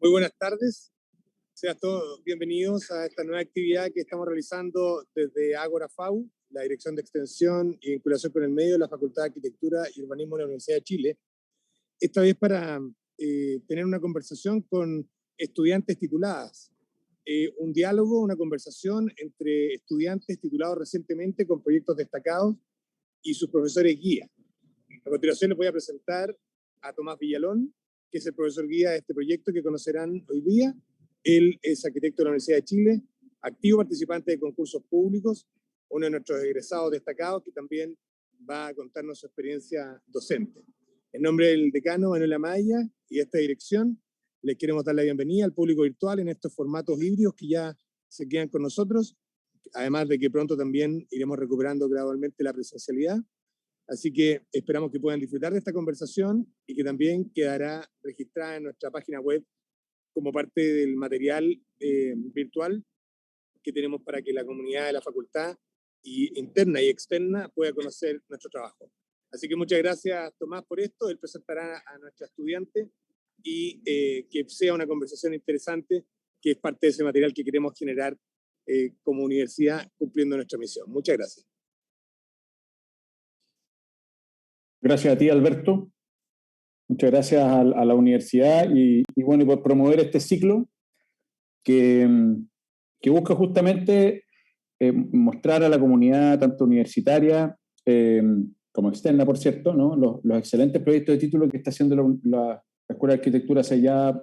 Muy buenas tardes, sean todos bienvenidos a esta nueva actividad que estamos realizando desde Ágora FAU, la Dirección de Extensión y Vinculación con el Medio de la Facultad de Arquitectura y Urbanismo de la Universidad de Chile. Esta vez para tener una conversación con estudiantes tituladas, un diálogo, una conversación entre estudiantes titulados recientemente con proyectos destacados y sus profesores guía. A continuación les voy a presentar a Tomás Villalón, que es el profesor guía de este proyecto que conocerán hoy día. Él es arquitecto de la Universidad de Chile, activo participante de concursos públicos, uno de nuestros egresados destacados que también va a contarnos su experiencia docente. En nombre del decano Manuel Amaya y de esta dirección, les queremos dar la bienvenida al público virtual en estos formatos híbridos que ya se quedan con nosotros, además de que pronto también iremos recuperando gradualmente la presencialidad. Así que esperamos que puedan disfrutar de esta conversación y que también quedará registrada en nuestra página web como parte del material virtual que tenemos para que la comunidad de la facultad interna y externa pueda conocer nuestro trabajo. Así que muchas gracias, Tomás, por esto. Él presentará a nuestra estudiante y que sea una conversación interesante, que es parte de ese material que queremos generar como universidad cumpliendo nuestra misión. Muchas gracias. Gracias a ti, Alberto. Muchas gracias a la universidad y bueno, por promover este ciclo que busca justamente mostrar a la comunidad, tanto universitaria como externa, por cierto, ¿no? los excelentes proyectos de título que está haciendo la Escuela de Arquitectura hace ya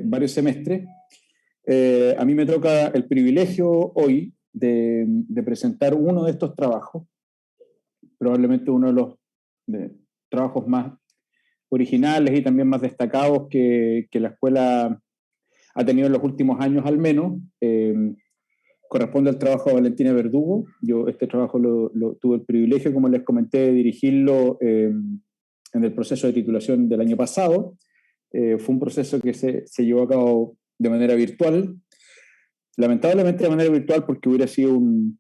varios semestres. A mí me toca el privilegio hoy de presentar uno de estos trabajos, probablemente uno de los trabajos más originales y también más destacados que la escuela ha tenido en los últimos años al menos. Corresponde al trabajo de Valentina Verdugo. Yo este trabajo tuve el privilegio, como les comenté, de dirigirlo en el proceso de titulación del año pasado. Fue un proceso que se llevó a cabo de manera virtual, lamentablemente de manera virtual porque hubiera sido un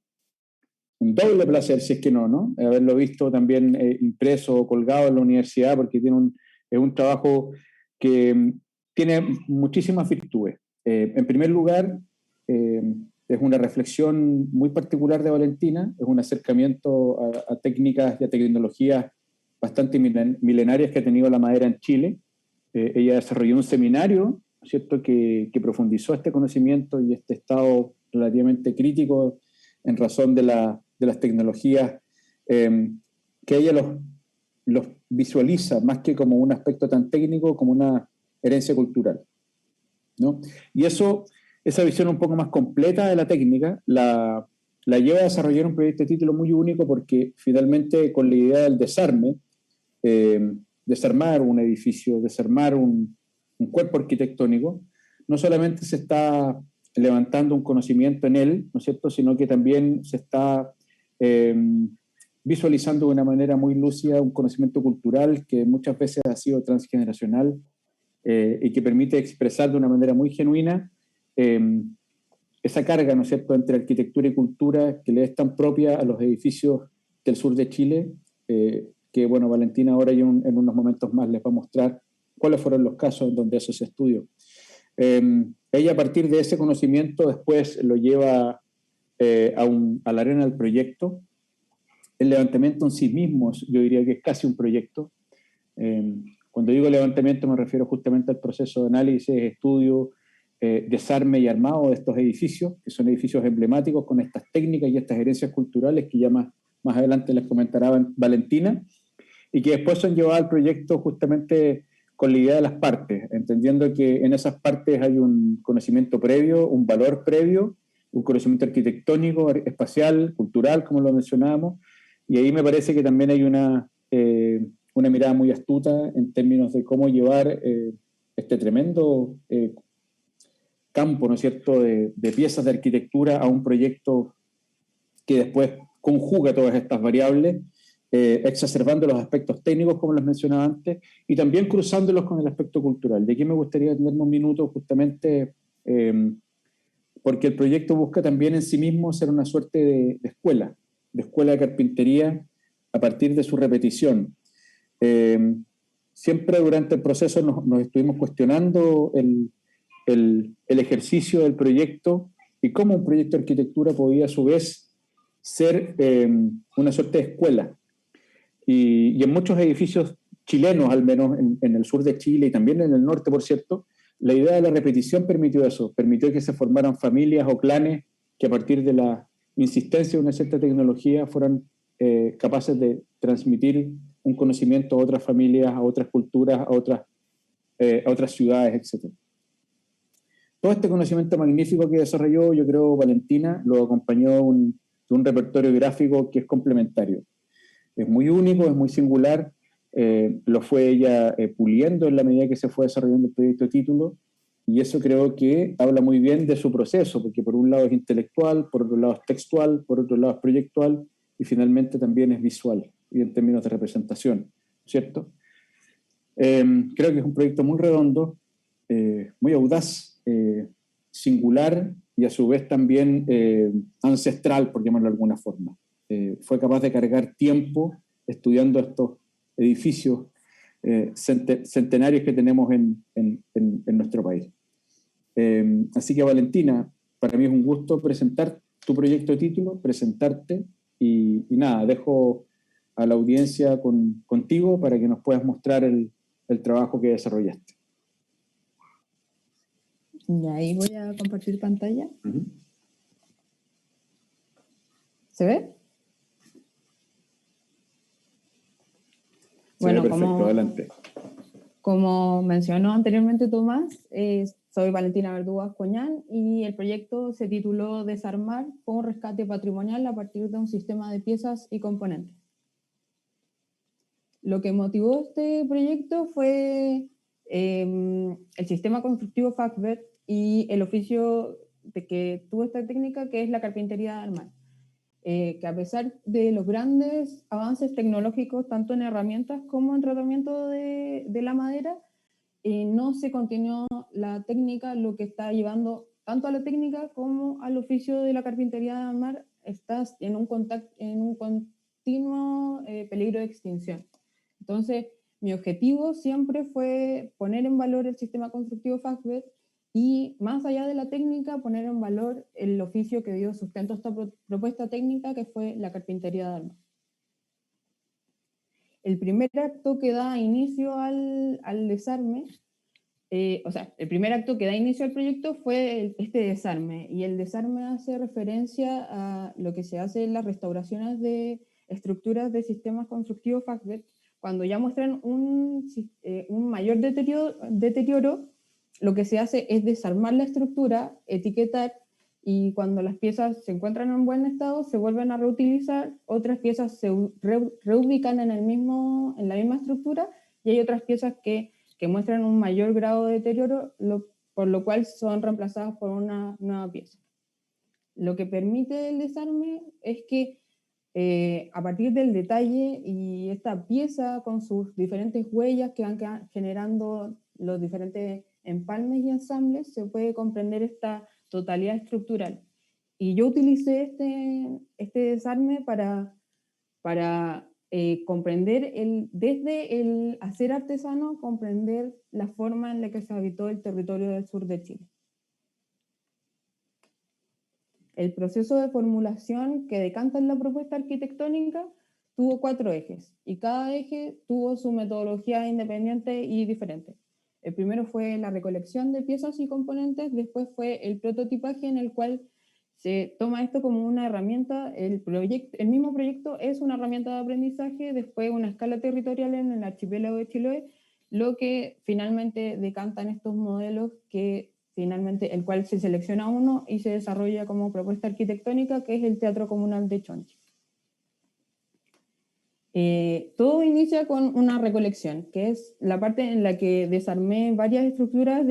doble placer, si es que no, haberlo visto también impreso o colgado en la universidad, porque es un trabajo que tiene muchísimas virtudes. En primer lugar, es una reflexión muy particular de Valentina, es un acercamiento a técnicas y a tecnologías bastante milenarias que ha tenido la madera en Chile. Ella desarrolló un seminario, ¿cierto?, que profundizó este conocimiento y este estado relativamente crítico en razón de las tecnologías, que ella los visualiza más que como un aspecto tan técnico como una herencia cultural, ¿no? Y esa visión un poco más completa de la técnica la lleva a desarrollar un proyecto de título muy único porque finalmente con la idea del desarme, desarmar un edificio, desarmar un cuerpo arquitectónico, no solamente se está levantando un conocimiento en él, ¿no es cierto?, sino que también se está visualizando de una manera muy lúcida un conocimiento cultural que muchas veces ha sido transgeneracional y que permite expresar de una manera muy genuina esa carga, ¿no es cierto?, entre arquitectura y cultura que le es tan propia a los edificios del sur de Chile, que, bueno, Valentina ahora y en unos momentos más les va a mostrar cuáles fueron los casos en donde eso se estudió. Ella a partir de ese conocimiento después lo lleva a la arena del proyecto. El levantamiento en sí mismo yo diría que es casi un proyecto. Cuando digo levantamiento me refiero justamente al proceso de análisis, estudio, desarme y armado de estos edificios, que son edificios emblemáticos con estas técnicas y estas herencias culturales que ya más adelante les comentará Valentina, y que después son llevadas al proyecto justamente con la idea de las partes, entendiendo que en esas partes hay un conocimiento previo, un valor previo, un conocimiento arquitectónico, espacial, cultural, como lo mencionábamos, y ahí me parece que también hay una mirada muy astuta en términos de cómo llevar este tremendo campo, ¿no es cierto?, de piezas de arquitectura a un proyecto que después conjuga todas estas variables, exacerbando los aspectos técnicos, como les mencionaba antes, y también cruzándolos con el aspecto cultural. De aquí me gustaría tenerme un minuto justamente porque el proyecto busca también en sí mismo ser una suerte de escuela de carpintería a partir de su repetición. Siempre durante el proceso nos estuvimos cuestionando el ejercicio del proyecto y cómo un proyecto de arquitectura podía a su vez ser una suerte de escuela. Y en muchos edificios chilenos, al menos en el sur de Chile y también en el norte, por cierto, la idea de la repetición permitió eso, permitió que se formaran familias o clanes que a partir de la insistencia de una cierta tecnología fueran capaces de transmitir un conocimiento a otras familias, a otras culturas, a otras ciudades, etc. Todo este conocimiento magnífico que desarrolló, yo creo, Valentina, lo acompañó de un repertorio gráfico que es complementario. Es muy único, es muy singular, lo fue ella puliendo en la medida que se fue desarrollando el proyecto de título, y eso creo que habla muy bien de su proceso, porque por un lado es intelectual, por otro lado es textual, por otro lado es proyectual, y finalmente también es visual, y en términos de representación, ¿cierto? Creo que es un proyecto muy redondo, muy audaz, singular, y a su vez también ancestral, por llamarlo de alguna forma. Fue capaz de cargar tiempo estudiando estos edificios centenarios que tenemos en nuestro país. Así que, Valentina, para mí es un gusto presentar tu proyecto de título, presentarte, y nada, dejo a la audiencia contigo para que nos puedas mostrar el trabajo que desarrollaste. Y ahí voy a compartir pantalla. ¿Se ve? Bueno, perfecto, adelante. Como mencionó anteriormente Tomás, soy Valentina Verdugo Coñán y el proyecto se tituló Desarmar con un rescate patrimonial a partir de un sistema de piezas y componentes. Lo que motivó este proyecto fue el sistema constructivo FACBET y el oficio de que tuvo esta técnica, que es la carpintería de armar. Que a pesar de los grandes avances tecnológicos, tanto en herramientas como en tratamiento de la madera, no se continuó la técnica, lo que está llevando tanto a la técnica como al oficio de la carpintería de armar, estás en un continuo peligro de extinción. Entonces, mi objetivo siempre fue poner en valor el sistema constructivo FACBET y, más allá de la técnica, poner en valor el oficio que dio sustento a esta propuesta técnica, que fue la carpintería de armar. El primer acto que da inicio al desarme, el primer acto que da inicio al proyecto fue este desarme, y el desarme hace referencia a lo que se hace en las restauraciones de estructuras de sistemas constructivos FACBET, cuando ya muestran un mayor deterioro. Lo que se hace es desarmar la estructura, etiquetar, y cuando las piezas se encuentran en buen estado, se vuelven a reutilizar, otras piezas se reubican en la misma estructura, y hay otras piezas que muestran un mayor grado de deterioro, por lo cual son reemplazadas por una nueva pieza. Lo que permite el desarme es que a partir del detalle y esta pieza con sus diferentes huellas que van generando los diferentes empalmes y ensambles, se puede comprender esta totalidad estructural. Y yo utilicé este desarme para comprender desde el hacer artesano, comprender la forma en la que se habitó el territorio del sur de Chile. El proceso de formulación que decanta en la propuesta arquitectónica tuvo 4 ejes, y cada eje tuvo su metodología independiente y diferente. El primero fue la recolección de piezas y componentes, después fue el prototipaje, en el cual se toma esto como una herramienta. El mismo proyecto es una herramienta de aprendizaje, después una escala territorial en el archipiélago de Chiloé, lo que finalmente decantan estos modelos, que finalmente el cual se selecciona uno y se desarrolla como propuesta arquitectónica, que es el Teatro Comunal de Chonchi. Todo inicia con una recolección, que es la parte en la que desarmé varias estructuras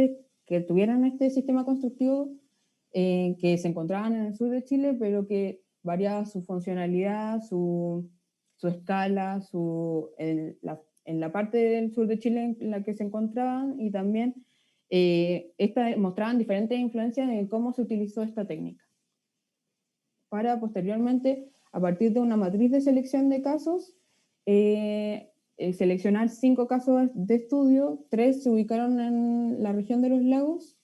que tuvieran este sistema constructivo, que se encontraban en el sur de Chile, pero que variaba su funcionalidad, su escala, en la parte del sur de Chile en la que se encontraban, y también mostraban diferentes influencias en cómo se utilizó esta técnica. Para posteriormente, a partir de una matriz de selección de casos, seleccionar 5 casos de estudio. 3 se ubicaron en la región de los lagos,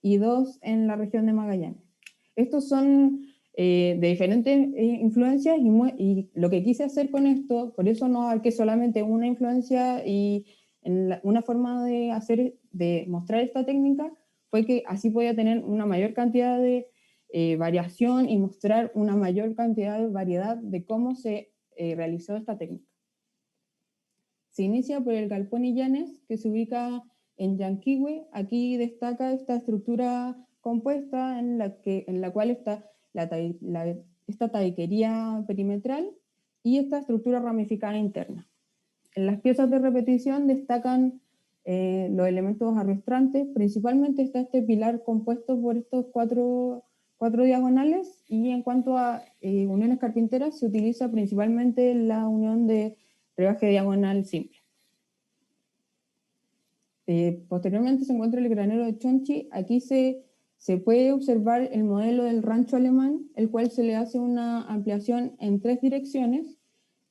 y 2 en la región de Magallanes. Estos son de diferentes influencias y lo que quise hacer con esto, por eso no abarqué solamente una influencia y una forma de mostrar esta técnica fue que así podía tener una mayor cantidad de variación y mostrar una mayor cantidad de variedad de cómo se realizó esta técnica. Se inicia por el galpón Illanes, que se ubica en Yanquihue. Aquí destaca esta estructura compuesta en la cual está esta tabiquería perimetral y esta estructura ramificada interna. En las piezas de repetición destacan los elementos arrastrantes, principalmente está este pilar compuesto por estos cuatro diagonales, y en cuanto a uniones carpinteras se utiliza principalmente la unión de rebaje diagonal simple. Posteriormente se encuentra el granero de Chonchi. Aquí se puede observar el modelo del rancho alemán, el cual se le hace una ampliación en 3 direcciones,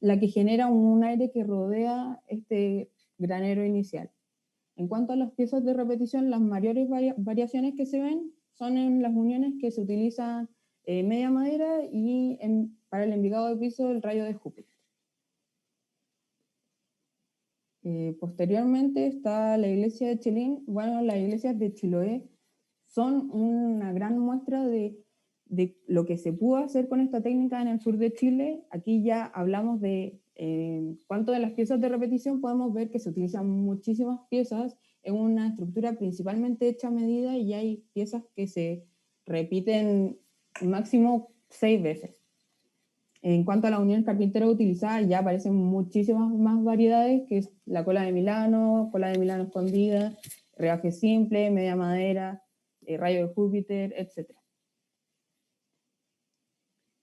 la que genera un aire que rodea este granero inicial. En cuanto a las piezas de repetición, las mayores variaciones que se ven son en las uniones que se utilizan media madera y para el envigado de piso el rayo de Júpiter. Posteriormente está la iglesia de Chelín. Bueno, las iglesias de Chiloé son una gran muestra de lo que se pudo hacer con esta técnica en el sur de Chile. Aquí ya hablamos de cuánto de las piezas de repetición podemos ver que se utilizan muchísimas piezas en una estructura principalmente hecha a medida, y hay piezas que se repiten máximo 6 veces. En cuanto a la unión carpintera utilizada, ya aparecen muchísimas más variedades, que es la cola de Milano escondida, rebaje simple, media madera, rayo de Júpiter, etc.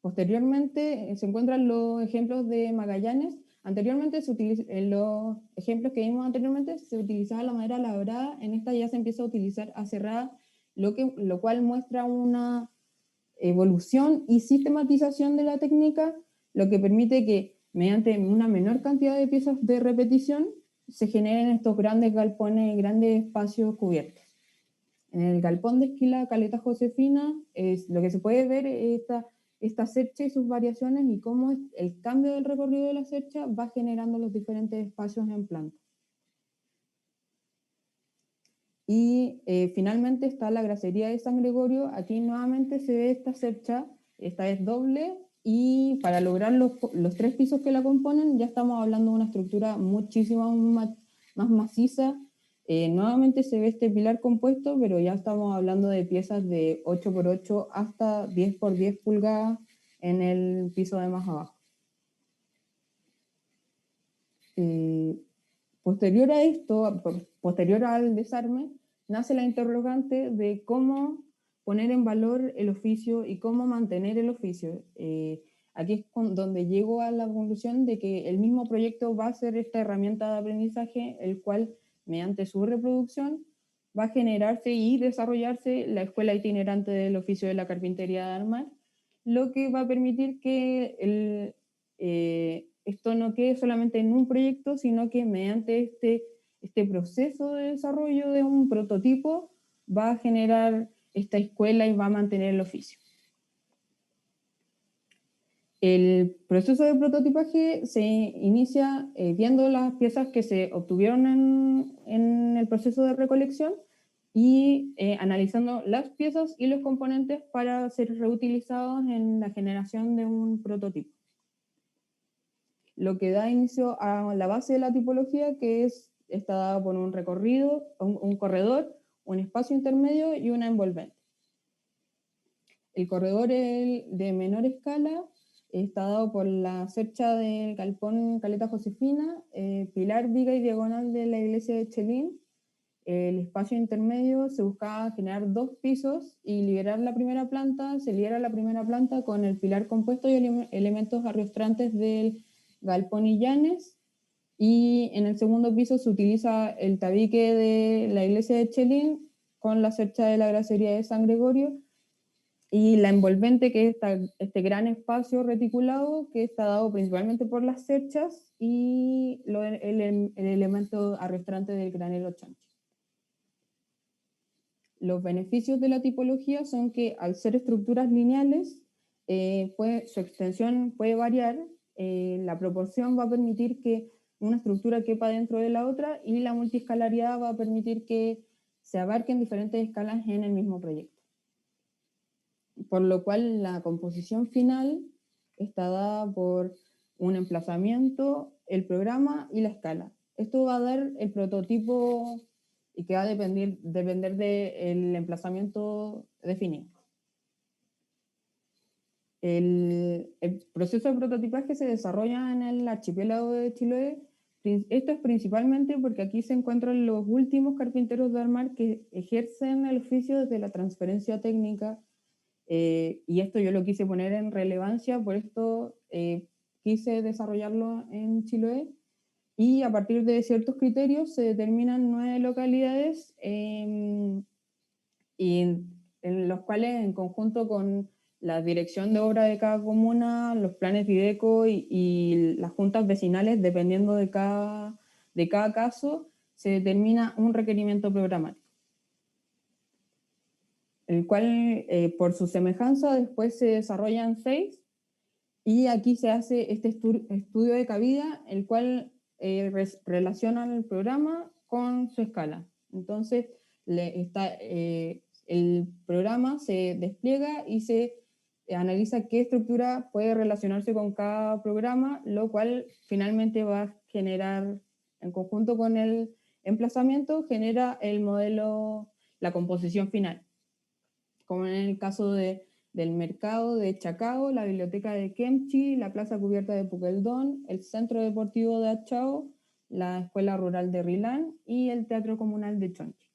Posteriormente se encuentran los ejemplos de Magallanes. Anteriormente, en los ejemplos que vimos anteriormente, se utilizaba la madera labrada. En esta ya se empieza a utilizar aserrada, lo cual muestra una evolución y sistematización de la técnica, lo que permite que mediante una menor cantidad de piezas de repetición se generen estos grandes galpones y grandes espacios cubiertos. En el galpón de Esquila Caleta Josefina lo que se puede ver es esta cercha y sus variaciones, y cómo el cambio del recorrido de la cercha va generando los diferentes espacios en planta. Y finalmente está la grasería de San Gregorio. Aquí nuevamente se ve esta cercha, esta es doble, y para lograr los 3 pisos que la componen ya estamos hablando de una estructura muchísimo más maciza. Nuevamente se ve este pilar compuesto, pero ya estamos hablando de piezas de 8x8 hasta 10x10 pulgadas en el piso de más abajo. Posterior a esto, posterior al desarme, nace la interrogante de cómo poner en valor el oficio y cómo mantener el oficio. Aquí es donde llego a la conclusión de que el mismo proyecto va a ser esta herramienta de aprendizaje, el cual, mediante su reproducción, va a generarse y desarrollarse la escuela itinerante del oficio de la carpintería de armar, lo que va a permitir que esto no quede solamente en un proyecto, sino que mediante este proceso de desarrollo de un prototipo va a generar esta escuela y va a mantener el oficio. El proceso de prototipaje se inicia viendo las piezas que se obtuvieron en el proceso de recolección y analizando las piezas y los componentes para ser reutilizados en la generación de un prototipo. Lo que da inicio a la base de la tipología, que está dada por un recorrido, un corredor, un espacio intermedio y una envolvente. El corredor de menor escala está dado por la cercha del galpón Caleta Josefina, pilar, viga y diagonal de la iglesia de Chelín. El espacio intermedio se buscaba generar 2 pisos y liberar la primera planta. Se libera la primera planta con el pilar compuesto y elementos arrastrantes del galpón Illanes, y en el segundo piso se utiliza el tabique de la iglesia de Chelín con la cercha de la grasería de San Gregorio, y la envolvente, que es este gran espacio reticulado que está dado principalmente por las cerchas y el elemento arrastrante del granero Chonchi. los beneficios de la tipología son que al ser estructuras lineales, su extensión puede variar, la proporción va a permitir que una estructura quepa dentro de la otra y la multiescalaridad va a permitir que se abarquen diferentes escalas en el mismo proyecto. Por lo cual la composición final está dada por un emplazamiento, el programa y la escala. Esto va a dar el prototipo y que va a depender del emplazamiento definido. El proceso de prototipaje se desarrolla en el archipiélago de Chiloé. Esto es principalmente porque aquí se encuentran los últimos carpinteros de armar que ejercen el oficio desde la transferencia técnica, y esto yo lo quise poner en relevancia, por esto quise desarrollarlo en Chiloé, y a partir de ciertos criterios se determinan 9 localidades, y en los cuales, en conjunto con la dirección de obra de cada comuna, los planes Videco y las juntas vecinales, dependiendo de cada caso, se determina un requerimiento programático, el cual, por su semejanza, después se desarrollan 6, y aquí se hace este estudio de cabida, el cual relaciona el programa con su escala. Entonces, el programa se despliega y se analiza qué estructura puede relacionarse con cada programa, lo cual finalmente va a generar, en conjunto con el emplazamiento, genera el modelo, la composición final. Como en el caso del mercado de Chacao, la biblioteca de Kemchi, la plaza cubierta de Puqueldón, el centro deportivo de Achao, la escuela rural de Rilán y el teatro comunal de Chonchi.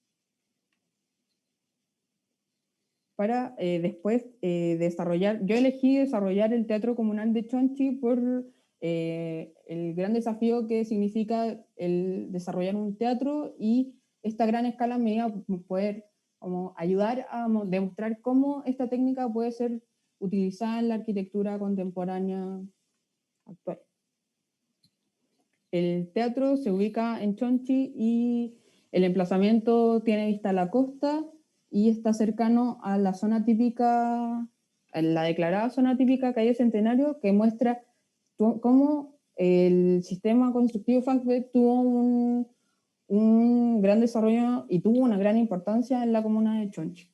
Para después yo elegí desarrollar el teatro comunal de Chonchi por el gran desafío que significa el desarrollar un teatro, y esta gran escala me iba a poder como ayudar a demostrar cómo esta técnica puede ser utilizada en la arquitectura contemporánea actual. El teatro se ubica en Chonchi y el emplazamiento tiene vista a la costa y está cercano a la zona típica, a la declarada zona típica Calle Centenario, que muestra cómo el sistema constructivo FACBE tuvo un gran desarrollo y tuvo una gran importancia en la comuna de Chonchi.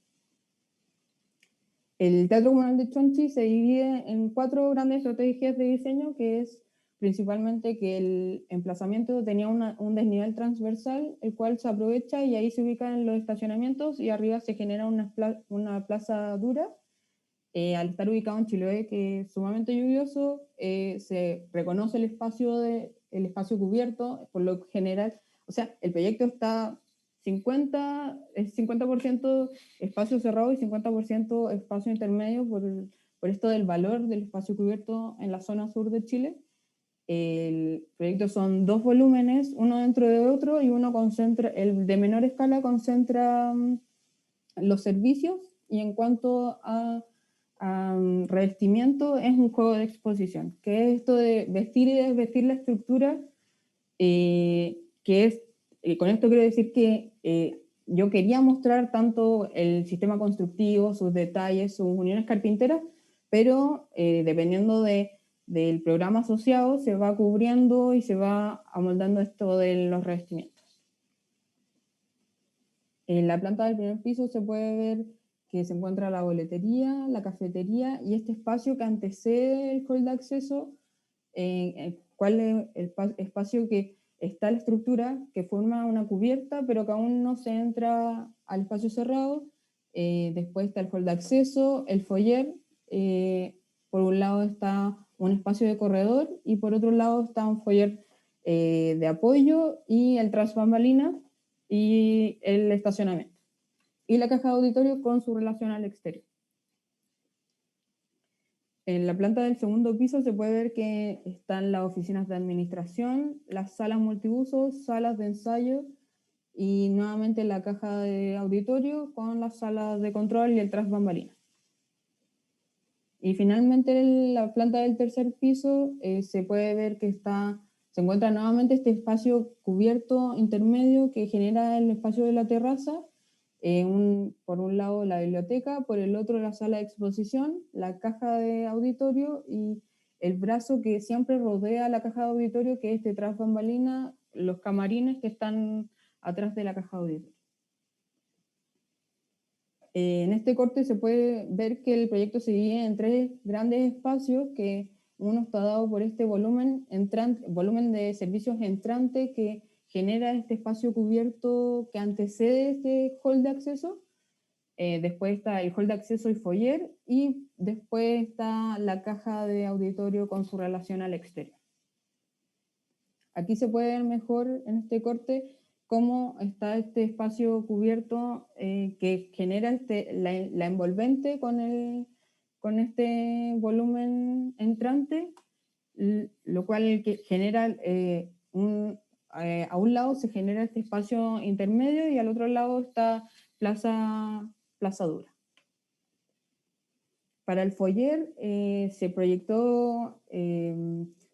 El Teatro Comunal de Chonchi se divide en 4 grandes estrategias de diseño, que es principalmente que el emplazamiento tenía un desnivel transversal, el cual se aprovecha y ahí se ubican los estacionamientos, y arriba se genera una plaza dura. Al estar ubicado en Chiloé, que es sumamente lluvioso, se reconoce el espacio cubierto, por lo general, o sea, el proyecto está 50% espacio cerrado y 50% espacio intermedio, por esto del valor del espacio cubierto en la zona sur de Chile. El proyecto son 2 volúmenes, uno dentro de otro, y uno concentra, el de menor escala concentra los servicios, y en cuanto a revestimiento es un juego de exposición, que es esto de vestir y desvestir la estructura, que es, con esto quiero decir que yo quería mostrar tanto el sistema constructivo, sus detalles, sus uniones carpinteras, pero dependiendo del programa asociado se va cubriendo y se va amoldando esto de los revestimientos. En la planta del primer piso se puede ver que se encuentra la boletería, la cafetería y este espacio que antecede el hall de acceso, cuál es el espacio que está la estructura, que forma una cubierta, pero que aún no se entra al espacio cerrado. Después está el hall de acceso, el foyer, por un lado está un espacio de corredor y por otro lado está un foyer de apoyo y el tras bambalinas y el estacionamiento. Y la caja de auditorio con su relación al exterior. En la planta del segundo piso se puede ver que están las oficinas de administración, las salas multiusos, salas de ensayo y nuevamente la caja de auditorio con las salas de control y el tras bambalinas. Y finalmente en la planta del tercer piso se puede ver que se encuentra nuevamente este espacio cubierto intermedio que genera el espacio de la terraza, por un lado la biblioteca, por el otro la sala de exposición, la caja de auditorio y el brazo que siempre rodea la caja de auditorio, que es detrás bambalina, los camarines que están atrás de la caja de auditorio. En este corte se puede ver que el proyecto se divide en 3 grandes espacios, que uno está dado por este volumen de servicios entrante que genera este espacio cubierto que antecede este hall de acceso. Después está el hall de acceso y foyer, y después está la caja de auditorio con su relación al exterior. Aquí se puede ver mejor en este corte cómo está este espacio cubierto que genera la envolvente con este volumen entrante, lo cual que genera a un lado se genera este espacio intermedio y al otro lado está plaza dura. Para el foyer se proyectó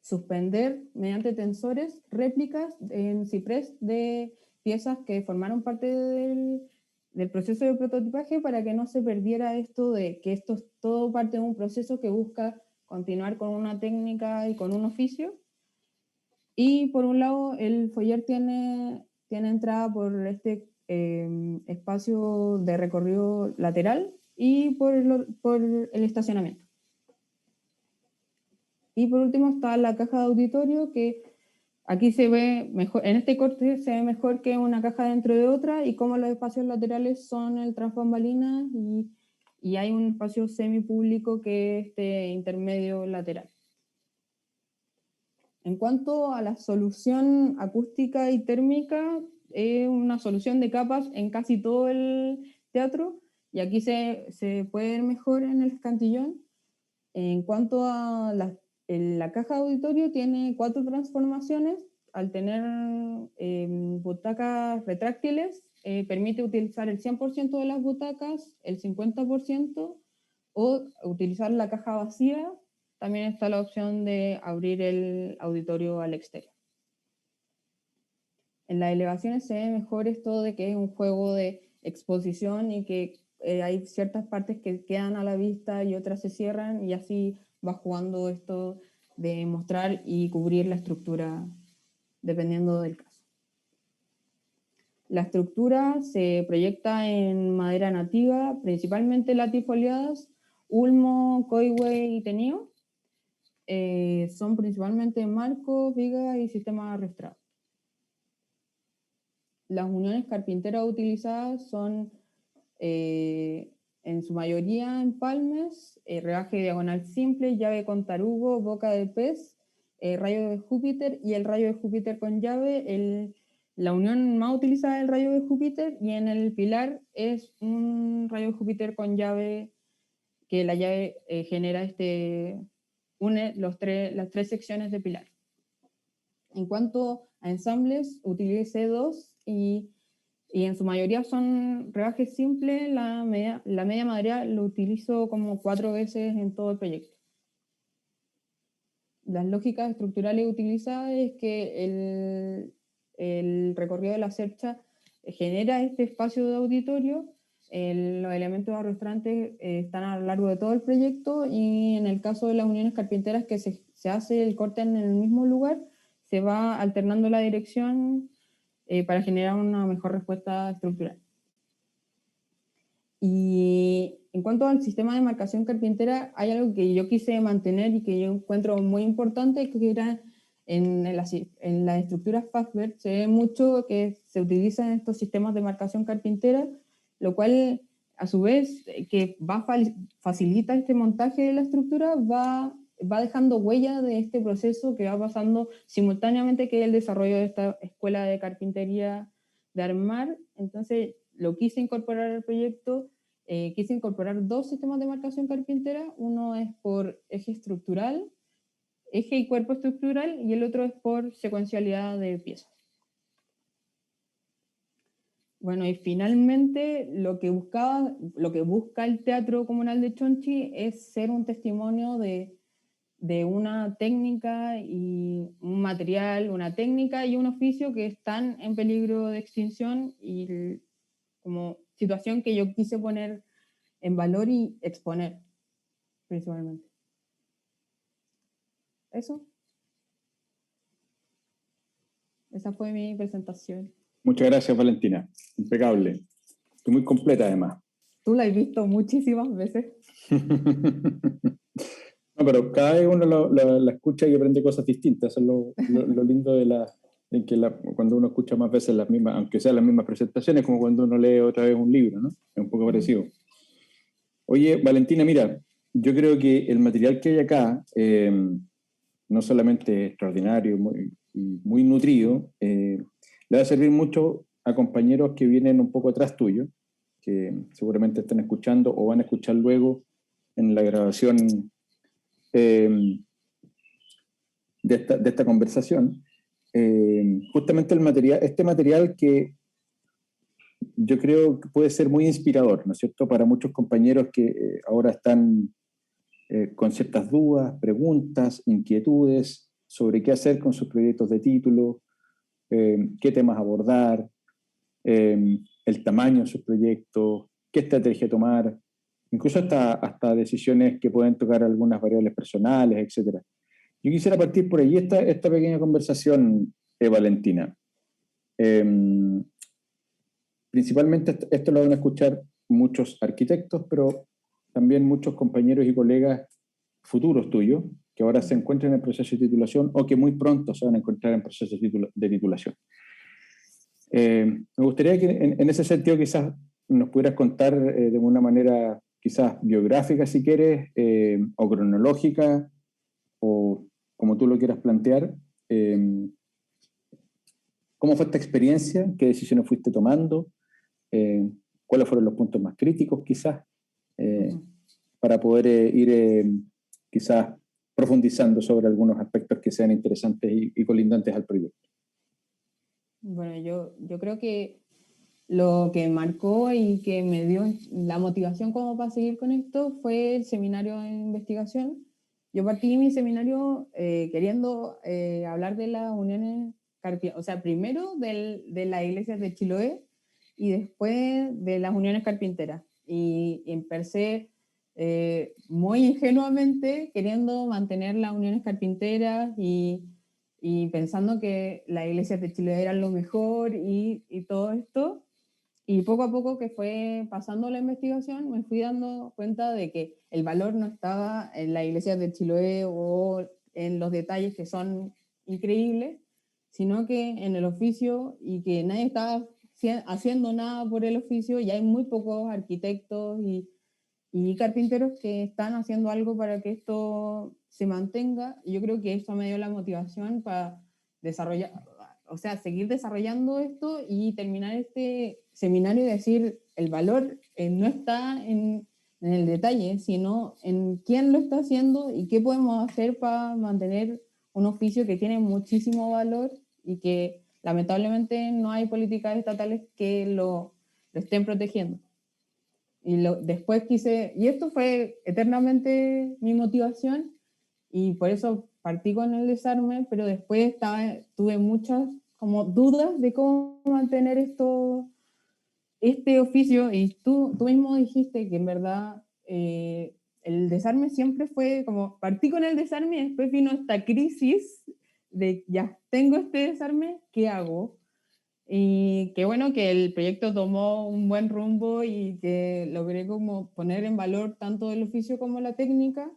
suspender mediante tensores réplicas en ciprés de piezas que formaron parte del proceso de prototipaje, para que no se perdiera esto de que esto es todo parte de un proceso que busca continuar con una técnica y con un oficio. Y por un lado el foyer tiene entrada por este espacio de recorrido lateral y por el estacionamiento. Y por último está la caja de auditorio, que aquí se ve mejor, en este corte se ve mejor que una caja dentro de otra, y como los espacios laterales son el tras bambalinas y hay un espacio semipúblico que es este intermedio lateral. En cuanto a la solución acústica y térmica, es una solución de capas en casi todo el teatro, y aquí se puede ver mejor en el escantillón. En cuanto a la caja de auditorio, tiene 4 transformaciones. Al tener butacas retráctiles, permite utilizar el 100% de las butacas, el 50%, o utilizar la caja vacía. También está la opción de abrir el auditorio al exterior. En las elevaciones se ve mejor esto de que es un juego de exposición y que hay ciertas partes que quedan a la vista y otras se cierran, y así va jugando esto de mostrar y cubrir la estructura dependiendo del caso. La estructura se proyecta en madera nativa, principalmente latifoliadas, ulmo, coihue y tenio. Son principalmente marcos, vigas y sistemas arrastrados. Las uniones carpinteras utilizadas son en su mayoría empalmes, rebaje diagonal simple, llave con tarugo, boca de pez, rayo de Júpiter y el rayo de Júpiter con llave. La unión más utilizada es el rayo de Júpiter, y en el pilar es un rayo de Júpiter con llave, que la llave genera une las 3 secciones de pilar. En cuanto a ensambles, utilicé 2 y en su mayoría son rebajes simples. La media madera lo utilizo como 4 veces en todo el proyecto. Las lógicas estructurales utilizadas es que el recorrido de la cercha genera este espacio de auditorio. Los elementos arrastrantes están a lo largo de todo el proyecto, y en el caso de las uniones carpinteras que se hace el corte en el mismo lugar, se va alternando la dirección para generar una mejor respuesta estructural. Y en cuanto al sistema de marcación carpintera, hay algo que yo quise mantener y que yo encuentro muy importante, que era en las estructuras Fastberg se ve mucho que se utilizan estos sistemas de marcación carpintera, lo cual a su vez que facilita este montaje de la estructura, va dejando huella de este proceso que va pasando simultáneamente, que es el desarrollo de esta escuela de carpintería de armar. Entonces lo quise incorporar al proyecto. Quise incorporar 2 sistemas de marcación carpintera. Uno es por eje estructural, eje y cuerpo estructural, y el otro es por secuencialidad de piezas. Bueno, y finalmente lo que busca el Teatro Comunal de Chonchi es ser un testimonio de una técnica y un material, una técnica y un oficio que están en peligro de extinción, y como situación que yo quise poner en valor y exponer, principalmente. Eso. Esa fue mi presentación. Muchas gracias, Valentina. Impecable. Y muy completa, además. Tú la has visto muchísimas veces. No, pero cada vez uno la escucha y aprende cosas distintas. Eso es lo lindo en que cuando uno escucha más veces las mismas, aunque sean las mismas presentaciones, como cuando uno lee otra vez un libro, ¿no? Es un poco parecido. Oye, Valentina, mira, yo creo que el material que hay acá, no solamente es extraordinario y muy nutrido, le va a servir mucho a compañeros que vienen un poco atrás tuyo, que seguramente están escuchando o van a escuchar luego en la grabación de esta conversación. Justamente este material que yo creo que puede ser muy inspirador, ¿no es cierto?, para muchos compañeros que ahora están con ciertas dudas, preguntas, inquietudes sobre qué hacer con sus proyectos de título, qué temas abordar, el tamaño de sus proyectos, qué estrategia tomar, incluso hasta decisiones que pueden tocar algunas variables personales, etc. Yo quisiera partir por allí esta pequeña conversación, Valentina. Principalmente esto lo van a escuchar muchos arquitectos, pero también muchos compañeros y colegas futuros tuyos, que ahora se encuentran en el proceso de titulación o que muy pronto se van a encontrar en proceso de titulación. Me gustaría que en ese sentido quizás nos pudieras contar de una manera quizás biográfica, si quieres, o cronológica, o como tú lo quieras plantear, cómo fue esta experiencia, qué decisiones fuiste tomando, cuáles fueron los puntos más críticos quizás, para poder ir quizás profundizando sobre algunos aspectos que sean interesantes y colindantes al proyecto. Bueno, yo creo que lo que marcó y que me dio la motivación como para seguir con esto fue el seminario de investigación. Yo partí mi seminario queriendo hablar de las uniones carpinteras, o sea, primero de las iglesias de Chiloé y después de las uniones carpinteras. Y empecé muy ingenuamente queriendo mantener las uniones carpinteras y pensando que las iglesias de Chile eran lo mejor y todo esto. Y poco a poco que fue pasando la investigación, me fui dando cuenta de que el valor no estaba en las iglesias de Chiloé o en los detalles que son increíbles, sino que en el oficio, y que nadie estaba haciendo nada por el oficio, y hay muy pocos arquitectos y carpinteros que están haciendo algo para que esto se mantenga. Y yo creo que eso me dio la motivación para desarrollar, o sea, seguir desarrollando esto y terminar este seminario y decir, el valor no está en el detalle, sino en quién lo está haciendo y qué podemos hacer para mantener un oficio que tiene muchísimo valor y que lamentablemente no hay políticas estatales que lo estén protegiendo. Y después quise, y esto fue eternamente mi motivación, y por eso partí con el desarme, pero después tuve muchas como dudas de cómo mantener este oficio, y tú mismo dijiste que en verdad el desarme siempre fue como, partí con el desarme y después vino esta crisis de ya, tengo este desarme, ¿qué hago? Y qué bueno que el proyecto tomó un buen rumbo y que logré como poner en valor tanto el oficio como la técnica.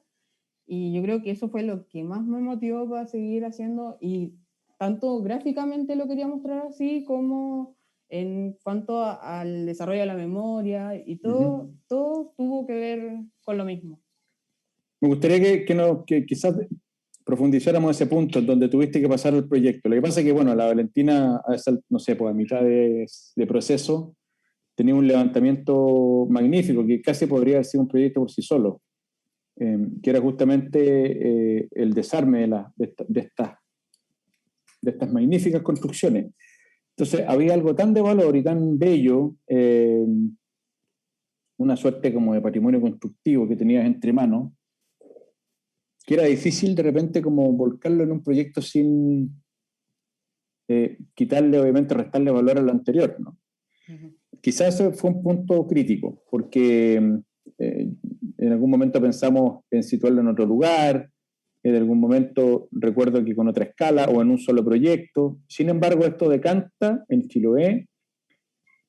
Y yo creo que eso fue lo que más me motivó para seguir haciendo, y tanto gráficamente lo quería mostrar así, como en cuanto al desarrollo de la memoria, y todo tuvo que ver con lo mismo. Me gustaría que quizás profundizáramos ese punto en donde tuviste que pasar el proyecto. Lo que pasa es que, bueno, la Valentina, no sé, pues a mitad de proceso, tenía un levantamiento magnífico, que casi podría haber sido un proyecto por sí solo, que era justamente el desarme de estas magníficas construcciones. Entonces, había algo tan de valor y tan bello, una suerte como de patrimonio constructivo que tenías entre manos, que era difícil de repente como volcarlo en un proyecto sin quitarle, obviamente, restarle valor a lo anterior, ¿no? quizás ese fue un punto crítico, porque en algún momento pensamos en situarlo en otro lugar, en algún momento recuerdo que con otra escala o en un solo proyecto. Sin embargo, esto decanta en Chiloé,